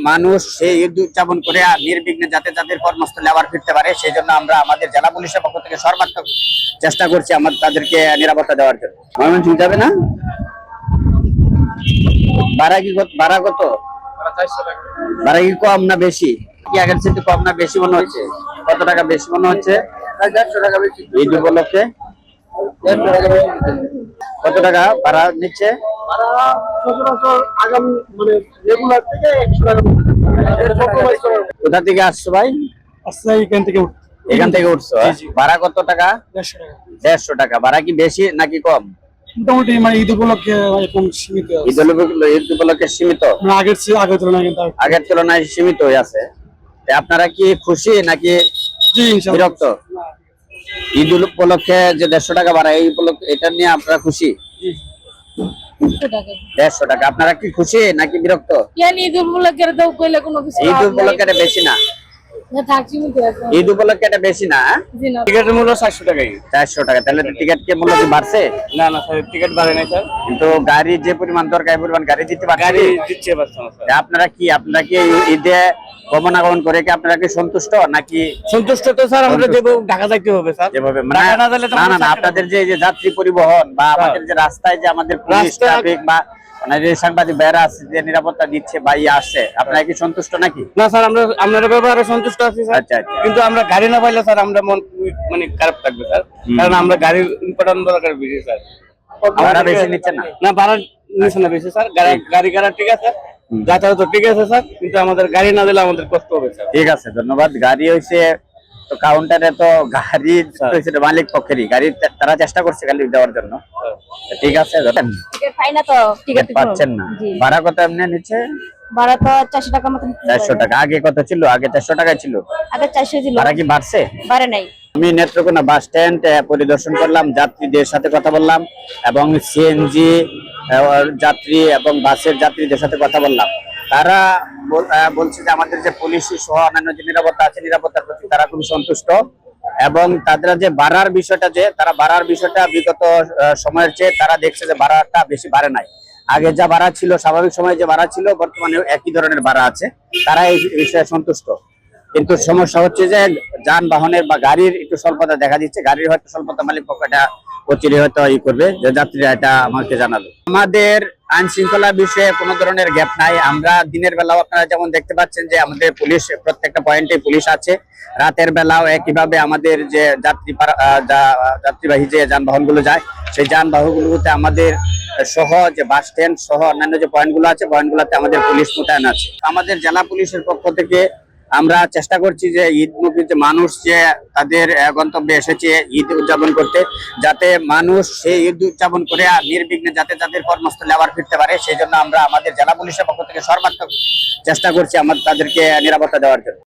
মানুষ সেই ঈদ উদযাপন করে নির্বিঘ্নে যাতে তাদের কর্মস্থলে আবার ফিরতে পারে, সেই জন্য আমরা আমাদের জেলা পুলিশের পক্ষ থেকে সর্বাত্মক চেষ্টা করছি আমাদের তাদেরকে নিরাপত্তা দেওয়ার জন্য। ময়মনসিংহ যাবে না? ভাড়া কত? ভাড়া কি কম না বেশি? কি আগের চেয়ে কম না বেশি মনে হচ্ছে? কত টাকা বেশি মনে হচ্ছে? 150 টাকা বেশি। ঈদ উপলক্ষে 150 টাকা বেশি। কত টাকা ভাড়া নিচ্ছে? কোথা থেকে আসছো ভাই? এখান থেকে উঠছো। ভাড়া কত টাকা? 150 টাকা। ভাড়া কি বেশি নাকি কম? মোটামুটি মানে ঈদ উপলক্ষে এরকম সীমিত। ঈদ উপলক্ষে সীমিত, আগের তুলনায় সীমিত হয়ে আছে। আপনারা কি খুশি নাকি বিরক্ত? ঈদ উপলক্ষে যে 150 টাকা ভাড়া, এই উপলক্ষে এটা নিয়ে আপনারা খুশি? 150 টাকা। আপনারা কি খুশি নাকি বিরক্ত? ঈদ উপলক্ষে ঈদ উপলক্ষে এটা বেশি না? ঈদ উপলক্ষে এটা বেশি না? টিকিটের মূল্য 400 টাকাই। 400 টাকা। তাহলে টিকিট কে মূল্য কি বাড়ছে? না না স্যার, টিকিট বাড়ে নাই স্যার, কিন্তু গাড়ি যে পরিমাণ দরকার এই পরিমাণ গাড়ি দিতে পারছে? গাড়ি দিচ্ছে পারছে না স্যার। আপনারা কি ঈদে গমনাগমন করে কি আপনারা কি সন্তুষ্ট নাকি? সন্তুষ্ট তো স্যার, আমরা যেভাবে ঢাকা যাইতে হবে স্যার, যেভাবে ঢাকা না গেলে তো না না আপনাদের যে যাত্রী পরিবহন বা আমাদের যে রাস্তায় যে আমাদের পুলিশ ট্রাফিক বা যে সাংবাদিক ভাইরা আছে যে নিরাপত্তা দিচ্ছে বা আসছে, আপনারা কি সন্তুষ্ট নাকি? না স্যার, আমরা আপনার ব্যবহারে সন্তুষ্ট আছি স্যার। আচ্ছা আচ্ছা। কিন্তু আমরা গাড়ি না পাইলে স্যার আমরা মন মানে খারাপ থাকবে স্যার, কারণ আমরা গাড়ির ইম্পর্টেন্ট দরকার বেশি স্যার। ভাড়া বেশি নিচ্ছে না? না, ভাড়া নিচ্ছে না বেশি স্যার। গাড়ি ঠিক আছে, যাতায়াত ঠিক আছে স্যার, কিন্তু আমাদের গাড়ি না দিলে আমাদের কষ্ট হবে স্যার। ঠিক আছে, ধন্যবাদ। গাড়ি হইছে তো কাউন্টারে তো গাড়ি মালিক পক্ষেরই গাড়ি, তারা চেষ্টা করছে গাড়ি দেওয়ার জন্য। ঠিক আছে, টিকিট পাই না তো, টিকিট পাচ্ছেন না। ভাড়া কত এমনি নিচ্ছে? ভাড়া তো 400 টাকা মতন। 400 টাকা। আগে কত ছিল? আগে 400 টাকা ছিল। আগে 400 ছিল। ভাড়া কি বাড়ছে? বাড়ে নাই। আমি নেত্রকোনা বাস স্ট্যান্ড পরিদর্শন করলাম, যাত্রীদের সাথে কথা বললাম এবং সিএনজি যাত্রী এবং বাসের যাত্রীদের সাথে কথা বললাম। তারা বলছে যে আমাদের যে পুলিশ সহ অন্যান্য যে নিরাপত্তা আছে, নিরাপত্তার প্রতি তারা খুবই সন্তুষ্ট এবং তাদের যে ভাড়ার বিষয়টা বিগত সময়ের চেয়ে তারা দেখছে যে ভাড়াটা বেশি বাড়ে নাই। আগে যা ভাড়া ছিল, স্বাভাবিক সময়ে যে ভাড়া ছিল, বর্তমানে একই ধরনের ভাড়া আছে। তারা এই বিষয়ে সন্তুষ্ট। কিন্তু সমস্যা হচ্ছে যে যানবাহনের বা গাড়ির একটু স্বল্পতা দেখা দিচ্ছে। গাড়ির হয়তো স্বল্পতা মালিক পক্ষটা অচিরে হয়তো করবে, যে যাত্রীরা এটা আমাকে জানালো। আমাদের আইন শৃঙ্খলা বিষয়ে কোনো ধরনের গ্যাপ নাই। আমরা দিনের বেলাও আপনারা যেমন দেখতে পাচ্ছেন যে আমাদের পুলিশ প্রত্যেকটা পয়েন্টে পুলিশ আছে, রাতের বেলাও একইভাবে আমাদের যে যাত্রীবাহী যে যানবাহনগুলো যায়, সেই যানবাহনগুলোতে আমাদের সহ যে বাস স্ট্যান্ড সহ অন্যান্য যে পয়েন্টগুলো আছে, পয়েন্টগুলোতে আমাদের পুলিশ মোতায়েন আছে। আমাদের জেলা পুলিশের পক্ষ থেকে আমরা চেষ্টা করছি যে ঈদমুখী যে মানুষ যে তাদের গন্তব্যে এসেছে ঈদ উদযাপন করতে, যাতে মানুষ সেই ঈদ উদযাপন করে নির্বিঘ্নে যাতে তাদের কর্মস্থলে আবার ফিরতে পারে, সেই জন্য আমরা আমাদের জেলা পুলিশের পক্ষ থেকে সর্বাত্মক চেষ্টা করছি আমাদের তাদেরকে নিরাপত্তা দেওয়ার জন্য।